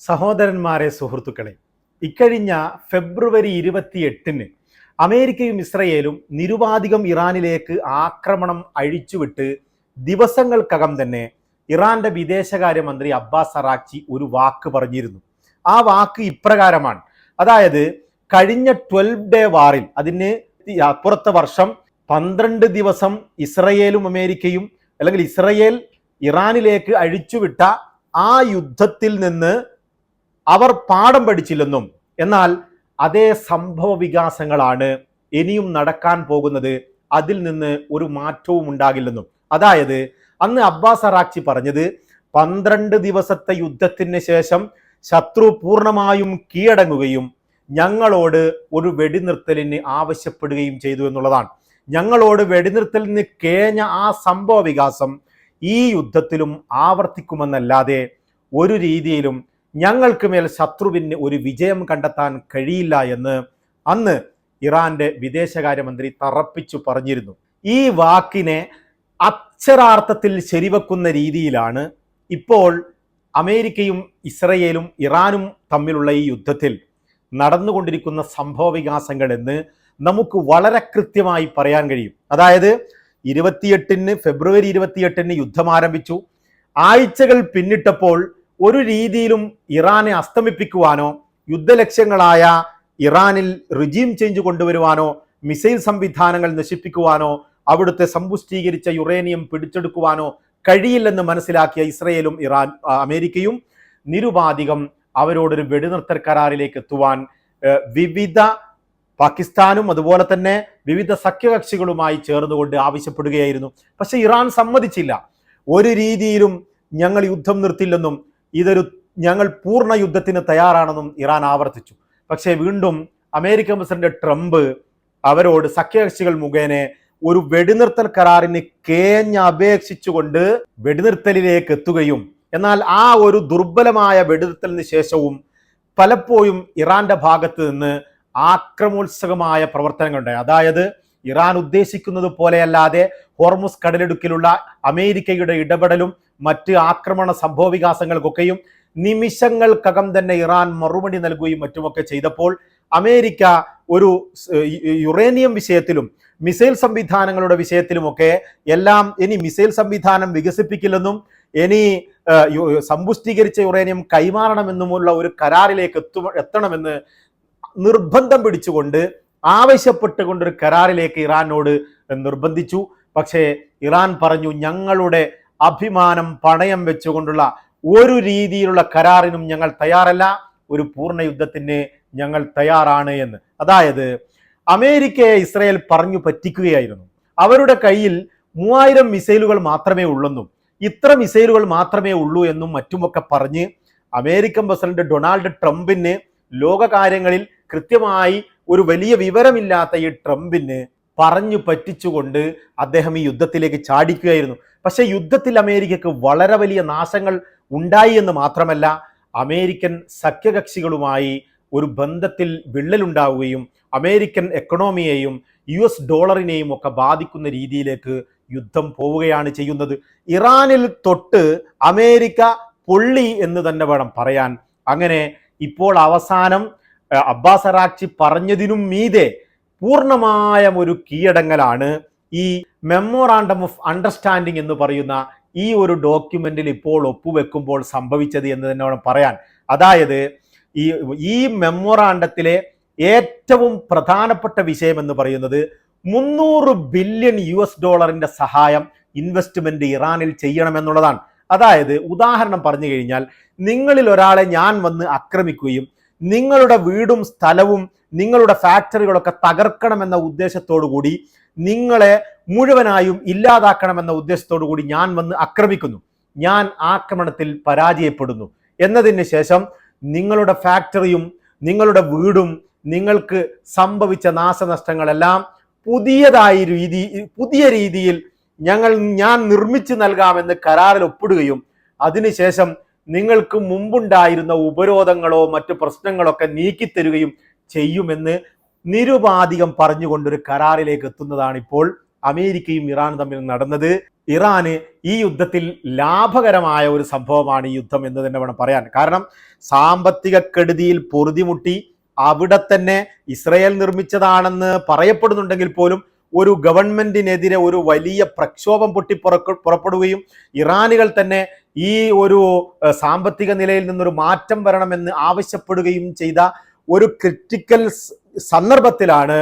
സഹോദരന്മാരെ, സുഹൃത്തുക്കളെ, ഇക്കഴിഞ്ഞ ഫെബ്രുവരി 28-ന് അമേരിക്കയും ഇസ്രയേലും നിരുപാധികം ഇറാനിലേക്ക് ആക്രമണം അഴിച്ചുവിട്ട് ദിവസങ്ങൾക്കകം തന്നെ ഇറാന്റെ വിദേശകാര്യമന്ത്രി അബ്ബാസ് അറാക്ചി ഒരു വാക്ക് പറഞ്ഞിരുന്നു. ആ വാക്ക് ഇപ്രകാരമാണ്. അതായത് കഴിഞ്ഞ 12 ഡേ വാറിൽ, അതിന് അപ്പുറത്തെ വർഷം 12 ദിവസം ഇസ്രയേലും അമേരിക്കയും, അല്ലെങ്കിൽ ഇസ്രയേൽ ഇറാനിലേക്ക് അഴിച്ചുവിട്ട ആ യുദ്ധത്തിൽ നിന്ന് അവർ പാഠം പഠിച്ചില്ലെന്നും, എന്നാൽ അതേ സംഭവ വികാസങ്ങളാണ് ഇനിയും നടക്കാൻ പോകുന്നത്, അതിൽ നിന്ന് ഒരു മാറ്റവും ഉണ്ടാകില്ലെന്നും. അതായത് അന്ന് അബ്ബാസ് അറാക്ചി പറഞ്ഞത് 12 ദിവസത്തെ യുദ്ധത്തിന് ശേഷം ശത്രു പൂർണ്ണമായും കീഴടങ്ങുകയും ഞങ്ങളോട് ഒരു വെടിനിർത്തലിന് ആവശ്യപ്പെടുകയും ചെയ്തു എന്നുള്ളതാണ്. ഞങ്ങളോട് വെടിനിർത്തലിന് കേഞ്ഞ ആ സംഭവ വികാസം ഈ യുദ്ധത്തിലും ആവർത്തിക്കുമെന്നല്ലാതെ ഒരു രീതിയിലും ഞങ്ങൾക്ക് മേൽ ശത്രുവിന് ഒരു വിജയം കണ്ടെത്താൻ കഴിയില്ല എന്ന് അന്ന് ഇറാന്റെ വിദേശകാര്യമന്ത്രി തറപ്പിച്ചു പറഞ്ഞിരുന്നു. ഈ വാക്കിനെ അക്ഷരാർത്ഥത്തിൽ ശരിവെക്കുന്ന രീതിയിലാണ് ഇപ്പോൾ അമേരിക്കയും ഇസ്രയേലും ഇറാനും തമ്മിലുള്ള ഈ യുദ്ധത്തിൽ നടന്നുകൊണ്ടിരിക്കുന്ന സംഭവ വികാസങ്ങൾ എന്ന് നമുക്ക് വളരെ കൃത്യമായി പറയാൻ കഴിയും. അതായത് ഫെബ്രുവരി 28-ന് യുദ്ധം ആരംഭിച്ചു. ആഴ്ചകൾ പിന്നിട്ടപ്പോൾ ഒരു രീതിയിലും ഇറാനെ അസ്തമിപ്പിക്കുവാനോ, യുദ്ധലക്ഷ്യങ്ങളായ ഇറാനിൽ റിജീം ചേഞ്ച് കൊണ്ടുവരുവാനോ, മിസൈൽ സംവിധാനങ്ങൾ നശിപ്പിക്കുവാനോ, അവിടുത്തെ സമ്പുഷ്ടീകരിച്ച യുറേനിയം പിടിച്ചെടുക്കുവാനോ കഴിയില്ലെന്ന് മനസ്സിലാക്കിയ ഇസ്രയേലും അമേരിക്കയും നിരുപാധികം അവരോടൊരു വെടിനിർത്തൽ കരാറിലേക്ക് എത്തുവാൻ വിവിധ പാകിസ്ഥാനും അതുപോലെ തന്നെ വിവിധ സഖ്യകക്ഷികളുമായി ചേർന്നുകൊണ്ട് ആവശ്യപ്പെടുകയായിരുന്നു. പക്ഷെ ഇറാൻ സമ്മതിച്ചില്ല. ഒരു രീതിയിലും ഞങ്ങൾ യുദ്ധം നിർത്തില്ലെന്നും ഞങ്ങൾ പൂർണ്ണ യുദ്ധത്തിന് തയ്യാറാണെന്നും ഇറാൻ ആവർത്തിച്ചു. പക്ഷേ വീണ്ടും അമേരിക്കൻ പ്രസിഡന്റ് ട്രംപ് അവരോട് സഖ്യകക്ഷികൾ മുഖേന ഒരു വെടിനിർത്തൽ കരാറിന് അപേക്ഷിച്ചുകൊണ്ട് വെടിനിർത്തലിലേക്ക് എത്തുകയും, എന്നാൽ ആ ഒരു ദുർബലമായ വെടിനിർത്തലിന് ശേഷവും പലപ്പോഴും ഇറാന്റെ ഭാഗത്ത് നിന്ന് ആക്രമോത്സുകമായ പ്രവർത്തനങ്ങളുണ്ടായി. അതായത് ഇറാൻ ഉദ്ദേശിക്കുന്നത് പോലെയല്ലാതെ ഹോർമുസ് കടലിടുക്കിലുള്ള അമേരിക്കയുടെ ഇടപെടലും മറ്റ് ആക്രമണ സംഭവ വികാസങ്ങൾക്കൊക്കെയും നിമിഷങ്ങൾക്കകം തന്നെ ഇറാൻ മറുപടി നൽകുകയും മറ്റുമൊക്കെ ചെയ്തപ്പോൾ അമേരിക്ക ഒരു യുറേനിയം വിഷയത്തിലും മിസൈൽ സംവിധാനങ്ങളുടെ വിഷയത്തിലുമൊക്കെ എല്ലാം ഇനി മിസൈൽ സംവിധാനം വികസിപ്പിക്കില്ലെന്നും ഇനി സമ്പുഷ്ടീകരിച്ച യുറേനിയം കൈമാറണമെന്നുമുള്ള ഒരു കരാറിലേക്ക് എത്തണമെന്ന് നിർബന്ധം പിടിച്ചുകൊണ്ട് ആവശ്യപ്പെട്ടുകൊണ്ടൊരു കരാറിലേക്ക് ഇറാനോട് നിർബന്ധിച്ചു. പക്ഷേ ഇറാൻ പറഞ്ഞു, ഞങ്ങളുടെ അഭിമാനം പണയം വെച്ചുകൊണ്ടുള്ള ഒരു രീതിയിലുള്ള കരാറിനും ഞങ്ങൾ തയ്യാറല്ല, ഒരു പൂർണ്ണ യുദ്ധത്തിന് ഞങ്ങൾ തയ്യാറാണ് എന്ന്. അതായത് അമേരിക്കയെ ഇസ്രയേൽ പറഞ്ഞു പറ്റിക്കുകയായിരുന്നു. അവരുടെ കയ്യിൽ 3000 മിസൈലുകൾ മാത്രമേ ഉള്ളെന്നും ഇത്ര മിസൈലുകൾ മാത്രമേ ഉള്ളൂ എന്നും മറ്റുമൊക്കെ പറഞ്ഞ് അമേരിക്കൻ പ്രസിഡന്റ് ഡൊണാൾഡ് ട്രംപിന് ലോകകാര്യങ്ങളിൽ കൃത്യമായി ഒരു വലിയ വിവരമില്ലാത്ത ഈ ട്രംപിന് പറഞ്ഞു പറ്റിച്ചുകൊണ്ട് അദ്ദേഹം ഈ യുദ്ധത്തിലേക്ക് ചാടിക്കുകയായിരുന്നു. പക്ഷേ യുദ്ധത്തിൽ അമേരിക്കക്ക് വളരെ വലിയ നാശങ്ങൾ ഉണ്ടായി എന്ന് മാത്രമല്ല, അമേരിക്കൻ സഖ്യകക്ഷികളുമായി ഒരു ബന്ധത്തിൽ വിള്ളലുണ്ടാവുകയും അമേരിക്കൻ എക്കണോമിയെയും US ഡോളറിനെയും ഒക്കെ ബാധിക്കുന്ന രീതിയിലേക്ക് യുദ്ധം പോവുകയാണ് ചെയ്യുന്നത്. ഇറാനിൽ തൊട്ട് അമേരിക്ക പൊള്ളി എന്ന് തന്നെ വേണം പറയാൻ. അങ്ങനെ ഇപ്പോൾ അവസാനം അബ്ബാസ് അറാക്ചി പറഞ്ഞതിനും മീതെ പൂർണ്ണമായ ഒരു കീഴടങ്ങലാണ് ഈ മെമ്മോറാണ്ടം ഓഫ് അണ്ടർസ്റ്റാൻഡിങ് എന്ന് പറയുന്ന ഈ ഒരു ഡോക്യുമെന്റിൽ ഇപ്പോൾ ഒപ്പുവെക്കുമ്പോൾ സംഭവിച്ചത് എന്ന് തന്നെ വേണം പറയാൻ. അതായത് ഈ മെമ്മോറാണ്ടത്തിലെ ഏറ്റവും പ്രധാനപ്പെട്ട വിഷയം എന്ന് പറയുന്നത് $300 ബില്യൺ സഹായം ഇൻവെസ്റ്റ്മെന്റ് ഇറാനിൽ ചെയ്യണമെന്നുള്ളതാണ്. അതായത് ഉദാഹരണം പറഞ്ഞു കഴിഞ്ഞാൽ, നിങ്ങളിൽ ഒരാളെ ഞാൻ വന്ന് ആക്രമിക്കുകയും നിങ്ങളുടെ വീടും സ്ഥലവും നിങ്ങളുടെ ഫാക്ടറികളൊക്കെ തകർക്കണമെന്ന ഉദ്ദേശത്തോടു കൂടി, നിങ്ങളെ മുഴുവനായും ഇല്ലാതാക്കണമെന്ന ഉദ്ദേശത്തോടു കൂടി ഞാൻ വന്ന് ആക്രമിക്കുന്നു. ഞാൻ ആക്രമണത്തിൽ പരാജയപ്പെടുന്നു എന്നതിന് ശേഷം നിങ്ങളുടെ ഫാക്ടറിയും നിങ്ങളുടെ വീടും നിങ്ങൾക്ക് സംഭവിച്ച നാശനഷ്ടങ്ങളെല്ലാം പുതിയ രീതിയിൽ ഞാൻ നിർമ്മിച്ചു നൽകാമെന്ന് കരാറിൽ ഒപ്പിടുകയും അതിനുശേഷം നിങ്ങൾക്ക് മുമ്പുണ്ടായിരുന്ന ഉപരോധങ്ങളോ മറ്റു പ്രശ്നങ്ങളൊക്കെ നീക്കിത്തരുകയും ചെയ്യുമെന്ന് നിരുപാധികം പറഞ്ഞുകൊണ്ടൊരു കരാറിലേക്ക് എത്തുന്നതാണ് ഇപ്പോൾ അമേരിക്കയും ഇറാനും തമ്മിൽ നടന്നത്. ഇറാന് ഈ യുദ്ധത്തിൽ ലാഭകരമായ ഒരു സംഭവമാണ് ഈ യുദ്ധം എന്ന് തന്നെ വേണം പറയാൻ. കാരണം സാമ്പത്തിക കെടുതിയിൽ പൊറുതിമുട്ടി അവിടെ തന്നെ ഇസ്രയേൽ നിർമ്മിച്ചതാണെന്ന് പറയപ്പെടുന്നുണ്ടെങ്കിൽ പോലും ഒരു ഗവൺമെന്റിനെതിരെ ഒരു വലിയ പ്രക്ഷോഭം പുറപ്പെടുകയും ഇറാനികൾ തന്നെ ഈ ഒരു സാമ്പത്തിക നിലയിൽ നിന്നൊരു മാറ്റം വരണമെന്ന് ആവശ്യപ്പെടുകയും ചെയ്ത ഒരു ക്രിട്ടിക്കൽ സന്ദർഭത്തിലാണ്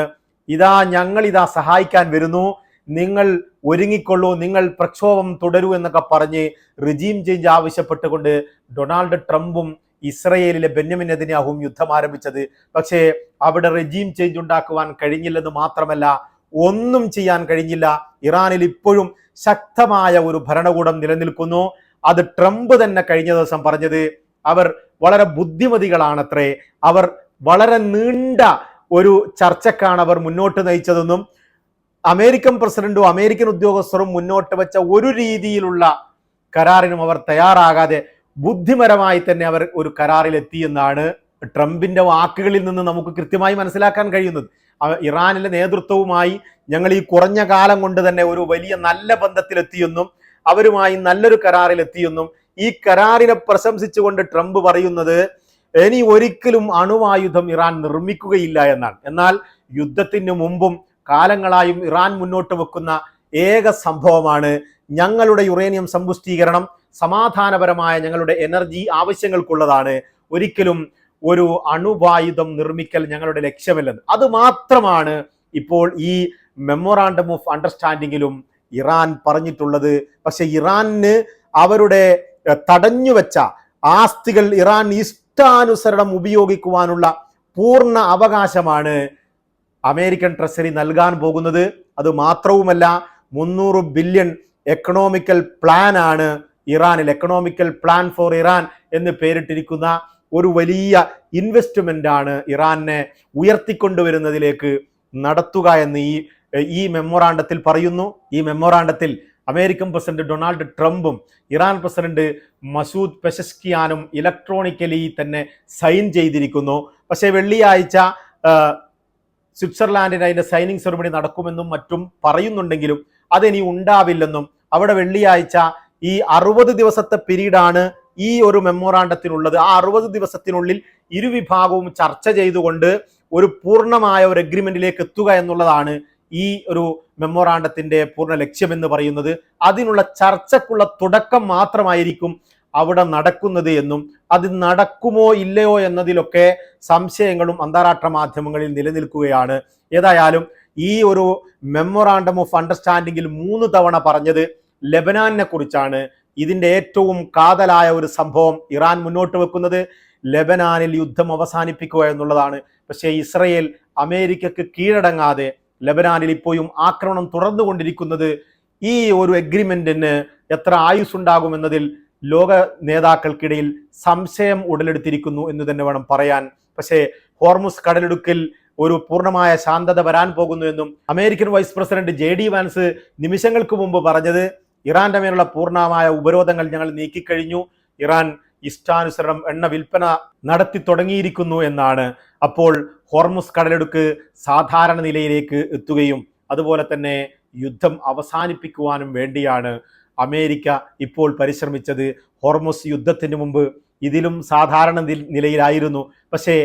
ഞങ്ങൾ സഹായിക്കാൻ വരുന്നു, നിങ്ങൾ ഒരുങ്ങിക്കൊള്ളൂ, നിങ്ങൾ പ്രക്ഷോഭം തുടരൂ എന്നൊക്കെ പറഞ്ഞ് റിജീം ചേഞ്ച് ആവശ്യപ്പെട്ടുകൊണ്ട് ഡൊണാൾഡ് ട്രംപും ഇസ്രയേലിലെ ബെന്യാമിൻ നെതന്യാഹുവും യുദ്ധം ആരംഭിച്ചത്. പക്ഷേ അവിടെ റെജീം ചേഞ്ച് ഉണ്ടാക്കുവാൻ കഴിഞ്ഞില്ലെന്ന് മാത്രമല്ല, ഒന്നും ചെയ്യാൻ കഴിഞ്ഞില്ല. ഇറാനിൽ ഇപ്പോഴും ശക്തമായ ഒരു ഭരണകൂടം നിലനിൽക്കുന്നു. അത് ട്രംപ് തന്നെ കഴിഞ്ഞ ദിവസം പറഞ്ഞത് അവർ വളരെ ബുദ്ധിമതികളാണത്രേ, അവർ വളരെ നീണ്ട ഒരു ചർച്ചക്കാണ് അവർ മുന്നോട്ട് നയിച്ചതെന്നും അമേരിക്കൻ പ്രസിഡന്റും അമേരിക്കൻ ഉദ്യോഗസ്ഥരും മുന്നോട്ട് വെച്ച ഒരു രീതിയിലുള്ള കരാറിനും അവർ തയ്യാറാകാതെ ബുദ്ധിപരമായി തന്നെ അവർ ഒരു കരാറിൽ എത്തിയെന്നാണ് ട്രംപിന്റെ വാക്കുകളിൽ നിന്ന് നമുക്ക് കൃത്യമായി മനസ്സിലാക്കാൻ കഴിയുന്നത്. ഇറാനിലെ നേതൃത്വവുമായി ഞങ്ങൾ ഈ കുറഞ്ഞ കാലം കൊണ്ട് തന്നെ ഒരു വലിയ നല്ല ബന്ധത്തിലെത്തിയെന്നും അവരുമായി നല്ലൊരു കരാറിൽ എത്തിയെന്നും ഈ കരാറിനെ പ്രശംസിച്ചുകൊണ്ട് ട്രംപ് പറയുന്നത് ഇനി ഒരിക്കലും അണുവായുധം ഇറാൻ നിർമ്മിക്കുകയില്ല എന്നാണ്. എന്നാൽ യുദ്ധത്തിന് മുമ്പും കാലങ്ങളായും ഇറാൻ മുന്നോട്ട് വെക്കുന്ന ഏക സംഭവമാണ് ഞങ്ങളുടെ യുറേനിയം സമ്പുഷ്ടീകരണം സമാധാനപരമായ ഞങ്ങളുടെ എനർജി ആവശ്യങ്ങൾക്കുള്ളതാണ്, ഒരിക്കലും ഒരു അണുവായുധം നിർമ്മിക്കൽ ഞങ്ങളുടെ ലക്ഷ്യമല്ലെന്ന്. അത് മാത്രമാണ് ഇപ്പോൾ ഈ മെമ്മോറാണ്ടം ഓഫ് അണ്ടർസ്റ്റാൻഡിങ്ങിലും ഇറാൻ പറഞ്ഞിട്ടുള്ളത്. പക്ഷെ ഇറാന് അവരുടെ തടഞ്ഞുവെച്ച ആസ്തികൾ ഇറാൻ ഇഷ്ടാനുസരണം ഉപയോഗിക്കുവാനുള്ള പൂർണ്ണ അവകാശമാണ് അമേരിക്കൻ ട്രഷറി നൽകാൻ പോകുന്നത്. അത് മാത്രവുമല്ല, 300 ബില്യൺ എക്കണോമിക്കൽ പ്ലാൻ ആണ് ഇറാനിൽ, എക്കണോമിക്കൽ പ്ലാൻ ഫോർ ഇറാൻ എന്ന് പേരിട്ടിരിക്കുന്ന ഒരു വലിയ ഇൻവെസ്റ്റ്മെന്റ് ആണ് ഇറാനെ ഉയർത്തിക്കൊണ്ടുവരുന്നതിലേക്ക് നടത്തുക എന്ന് ഈ മെമ്മോറാണ്ടത്തിൽ പറയുന്നു. ഈ മെമ്മോറാണ്ടത്തിൽ അമേരിക്കൻ പ്രസിഡന്റ് ഡൊണാൾഡ് ട്രംപും ഇറാൻ പ്രസിഡന്റ് മസൂദ് പെസഷ്കിയാനും ഇലക്ട്രോണിക്കലി തന്നെ സൈൻ ചെയ്തിരിക്കുന്നു. പക്ഷേ വെള്ളിയാഴ്ച സ്വിറ്റ്സർലാൻഡിന് അതിന്റെ സൈനിങ് സെറിമണി നടക്കുമെന്നും മറ്റും പറയുന്നുണ്ടെങ്കിലും അതിനി ഉണ്ടാവില്ലെന്നും അവിടെ വെള്ളിയാഴ്ച ഈ 60 ദിവസത്തെ പീരീഡാണ് ഈ ഒരു മെമ്മോറാണ്ടത്തിനുള്ളത്. ആ 60 ദിവസത്തിനുള്ളിൽ ഇരുവിഭാഗവും ചർച്ച ചെയ്തുകൊണ്ട് ഒരു പൂർണ്ണമായ ഒരു എഗ്രിമെന്റിലേക്ക് എത്തുക എന്നുള്ളതാണ് ഈ ഒരു മെമ്മോറാണ്ടത്തിന്റെ പൂർണ്ണ ലക്ഷ്യമെന്ന് പറയുന്നത്. അതിനുള്ള ചർച്ചക്കുള്ള തുടക്കം മാത്രമായിരിക്കും അവിടെ നടക്കുന്നത് എന്നും അത് നടക്കുമോ ഇല്ലയോ എന്നതിലൊക്കെ സംശയങ്ങളും അന്താരാഷ്ട്ര മാധ്യമങ്ങളിൽ നിലനിൽക്കുകയാണ്. ഏതായാലും ഈ ഒരു മെമ്മോറാണ്ടം ഓഫ് അണ്ടർസ്റ്റാൻഡിങ്ങിൽ 3 തവണ പറഞ്ഞത് ലെബനാനെ കുറിച്ചാണ്. ഇതിന്റെ ഏറ്റവും കാതലായ ഒരു സംഭവം ഇറാൻ മുന്നോട്ട് വെക്കുന്നത് ലെബനാനിൽ യുദ്ധം അവസാനിപ്പിക്കുക എന്നുള്ളതാണ്. പക്ഷേ ഇസ്രയേൽ അമേരിക്കക്ക് കീഴടങ്ങാതെ ലെബനാനിൽ ഇപ്പോഴും ആക്രമണം തുടർന്നുകൊണ്ടിരിക്കുന്നത് ഈ ഒരു എഗ്രിമെന്റിന് എത്ര ആയുസ്സുണ്ടാകുമെന്നതിൽ ലോക നേതാക്കൾക്കിടയിൽ സംശയം ഉടലെടുത്തിരിക്കുന്നു എന്ന് തന്നെ വേണം പറയാൻ. പക്ഷേ ഹോർമുസ് കടലിടുക്കിൽ ഒരു പൂർണ്ണമായ ശാന്തത വരാൻ പോകുന്നു എന്നും American vice president JD Vance നിമിഷങ്ങൾക്ക് മുമ്പ് പറഞ്ഞത് ഇറാന്റെ മേലുള്ള പൂർണ്ണമായ ഉപരോധങ്ങൾ ഞങ്ങൾ നീക്കിക്കഴിഞ്ഞു, ഇറാൻ ഇഷ്ടാനുസരണം എണ്ണ വിൽപ്പന നടത്തി തുടങ്ങിയിരിക്കുന്നു എന്നാണ്. അപ്പോൾ ഹോർമുസ് കടലിടുക്ക് സാധാരണ നിലയിലേക്ക് എത്തുകയും അതുപോലെ തന്നെ യുദ്ധം അവസാനിപ്പിക്കുവാനും വേണ്ടിയാണ് അമേരിക്ക ഇപ്പോൾ പരിശ്രമിച്ചത്. ഹോർമുസ് യുദ്ധത്തിന് മുമ്പ് ഇതിലും സാധാരണ നിലയിലായിരുന്നു. പക്ഷേ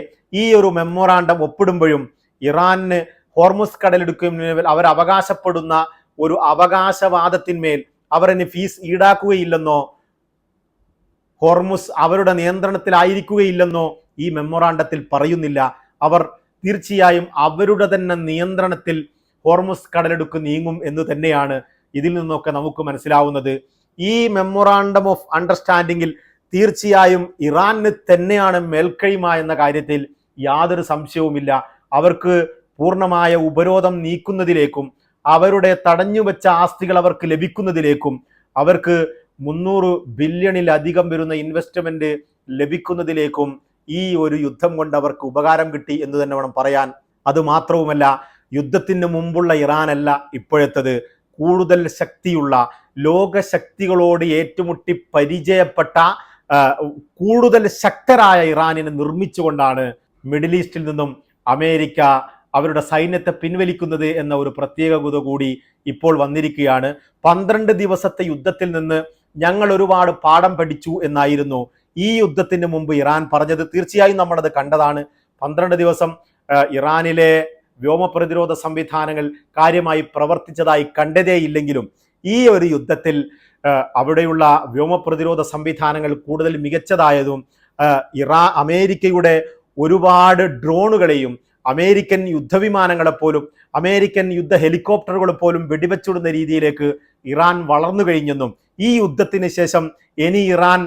ഈ ഒരു മെമ്മോറാണ്ടം ഒപ്പിടുമ്പോഴും ഇറാന് ഹോർമുസ് കടലിടുക്കും അവർ അവകാശപ്പെടുന്ന ഒരു അവകാശവാദത്തിന്മേൽ അവരിന് ഫീസ് ഈടാക്കുകയില്ലെന്നോ ഹോർമുസ് അവരുടെ നിയന്ത്രണത്തിലായിരിക്കുകയില്ലെന്നോ ഈ മെമ്മോറാണ്ടത്തിൽ പറയുന്നില്ല. അവർ തീർച്ചയായും അവരുടെ തന്നെ നിയന്ത്രണത്തിൽ ഹോർമുസ് കടലെടുക്ക് നീങ്ങും എന്ന് തന്നെയാണ് ഇതിൽ നിന്നൊക്കെ നമുക്ക് മനസ്സിലാവുന്നത്. ഈ മെമ്മോറാണ്ടം ഓഫ് അണ്ടർസ്റ്റാൻഡിങ്ങിൽ തീർച്ചയായും ഇറാന് തന്നെയാണ് മേൽക്കൈമ എന്ന കാര്യത്തിൽ യാതൊരു സംശയവുമില്ല. അവർക്ക് പൂർണ്ണമായ ഉപരോധം നീക്കുന്നതിലേക്കും അവരുടെ തടഞ്ഞുവെച്ച ആസ്തികൾ അവർക്ക് ലഭിക്കുന്നതിലേക്കും അവർക്ക് 300 ബില്യണിലധികം വരുന്ന ഇൻവെസ്റ്റ്മെന്റ് ലഭിക്കുന്നതിലേക്കും ഈ ഒരു യുദ്ധം കൊണ്ട് അവർക്ക് ഉപകാരം കിട്ടി എന്ന് തന്നെ വേണം പറയാൻ. അത് മാത്രവുമല്ല, യുദ്ധത്തിന് മുമ്പുള്ള ഇറാനല്ല ഇപ്പോഴത്തത്. കൂടുതൽ ശക്തിയുള്ള ലോകശക്തികളോട് ഏറ്റുമുട്ടി പരിചയപ്പെട്ട കൂടുതൽ ശക്തരായ ഇറാനിനെ നിർമ്മിച്ചുകൊണ്ടാണ് മിഡിൽ ഈസ്റ്റിൽ നിന്നും അമേരിക്ക അവരുടെ സൈന്യത്തെ പിൻവലിക്കുന്നത് എന്ന ഒരു പ്രത്യേകത കൂടി ഇപ്പോൾ വന്നിരിക്കുകയാണ്. 12 ദിവസത്തെ യുദ്ധത്തിൽ നിന്ന് ഞങ്ങൾ ഒരുപാട് പാഠം പഠിച്ചു എന്നായിരുന്നു ഈ യുദ്ധത്തിന് മുമ്പ് ഇറാൻ പറഞ്ഞത്. തീർച്ചയായും നമ്മളത് കണ്ടതാണ്. 12 ദിവസം ഇറാനിലെ വ്യോമ പ്രതിരോധ സംവിധാനങ്ങൾ കാര്യമായി പ്രവർത്തിച്ചതായി കണ്ടതേയില്ലെങ്കിലും ഈ ഒരു യുദ്ധത്തിൽ അവിടെയുള്ള വ്യോമ പ്രതിരോധ സംവിധാനങ്ങൾ കൂടുതൽ മികച്ചതായതും അമേരിക്കയുടെ ഒരുപാട് ഡ്രോണുകളെയും അമേരിക്കൻ യുദ്ധവിമാനങ്ങളെപ്പോലും അമേരിക്കൻ യുദ്ധ ഹെലികോപ്റ്ററുകളെ പോലും വെടിവെച്ചിടുന്ന രീതിയിലേക്ക് ഇറാൻ വളർന്നു കഴിഞ്ഞെന്നും ഈ യുദ്ധത്തിന് ശേഷം ഇനി ഇറാൻ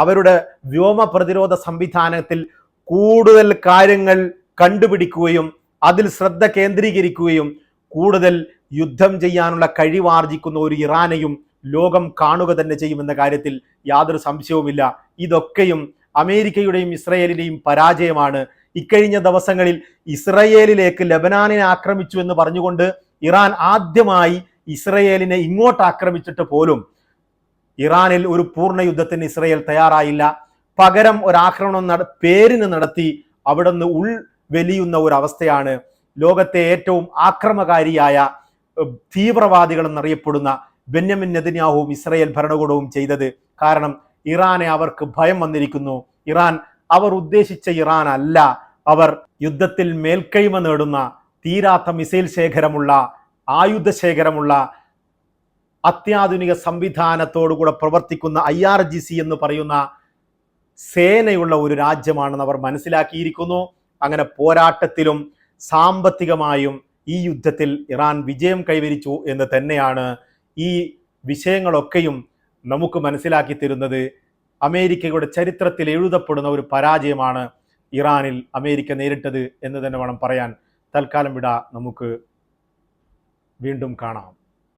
അവരുടെ വ്യോമ പ്രതിരോധ സംവിധാനത്തിൽ കൂടുതൽ കാര്യങ്ങൾ കണ്ടുപിടിക്കുകയും അതിൽ ശ്രദ്ധ കേന്ദ്രീകരിക്കുകയും കൂടുതൽ യുദ്ധം ചെയ്യാനുള്ള കഴിവാർജിക്കുന്ന ഒരു ഇറാനെയും ലോകം കാണുക തന്നെ ചെയ്യുമെന്ന കാര്യത്തിൽ യാതൊരു സംശയവുമില്ല. ഇതൊക്കെയും അമേരിക്കയുടെയും ഇസ്രയേലിന്റെയും പരാജയമാണ്. ഇക്കഴിഞ്ഞ ദിവസങ്ങളിൽ ഇസ്രയേലിലേക്ക് ലെബനാനെ ആക്രമിച്ചു എന്ന് പറഞ്ഞുകൊണ്ട് ഇറാൻ ആദ്യമായി ഇസ്രയേലിനെ ഇങ്ങോട്ട് ആക്രമിച്ചിട്ട് പോലും ഇറാനിൽ ഒരു പൂർണ്ണ യുദ്ധത്തിന് ഇസ്രയേൽ തയ്യാറായില്ല. പകരം ഒരാക്രമണം പേരിന് നടത്തി അവിടെ നിന്ന് ഉൾവലിയുന്ന ഒരു അവസ്ഥയാണ് ലോകത്തെ ഏറ്റവും ആക്രമകാരിയായ തീവ്രവാദികൾ എന്നറിയപ്പെടുന്ന ബെന്യാമിൻ നെതന്യാഹുവും ഇസ്രയേൽ ഭരണകൂടവും ചെയ്തത്. കാരണം ഇറാനെ അവർക്ക് ഭയം വന്നിരിക്കുന്നു. ഇറാൻ അവർ ഉദ്ദേശിച്ച ഇറാൻ അല്ല. അവർ യുദ്ധത്തിൽ മേൽക്കൈമ നേടുന്ന തീരാത്ത മിസൈൽ ശേഖരമുള്ള ആയുധ ശേഖരമുള്ള അത്യാധുനിക സംവിധാനത്തോടുകൂടെ പ്രവർത്തിക്കുന്ന IRGC എന്ന് പറയുന്ന സേനയുള്ള ഒരു രാജ്യമാണെന്ന് അവർ മനസ്സിലാക്കിയിരിക്കുന്നു. അങ്ങനെ പോരാട്ടത്തിലും സാമ്പത്തികമായും ഈ യുദ്ധത്തിൽ ഇറാൻ വിജയം കൈവരിച്ചു എന്ന് തന്നെയാണ് ഈ വിഷയങ്ങളൊക്കെയും നമുക്ക് മനസ്സിലാക്കി തരുന്നത്. അമേരിക്കയുടെ ചരിത്രത്തിൽ എഴുതപ്പെടുന്ന ഒരു പരാജയമാണ് ഇറാനിൽ അമേരിക്ക നേരിട്ടത് എന്ന് തന്നെ വേണം പറയാൻ. തൽക്കാലം വിട, നമുക്ക് വീണ്ടും കാണാം.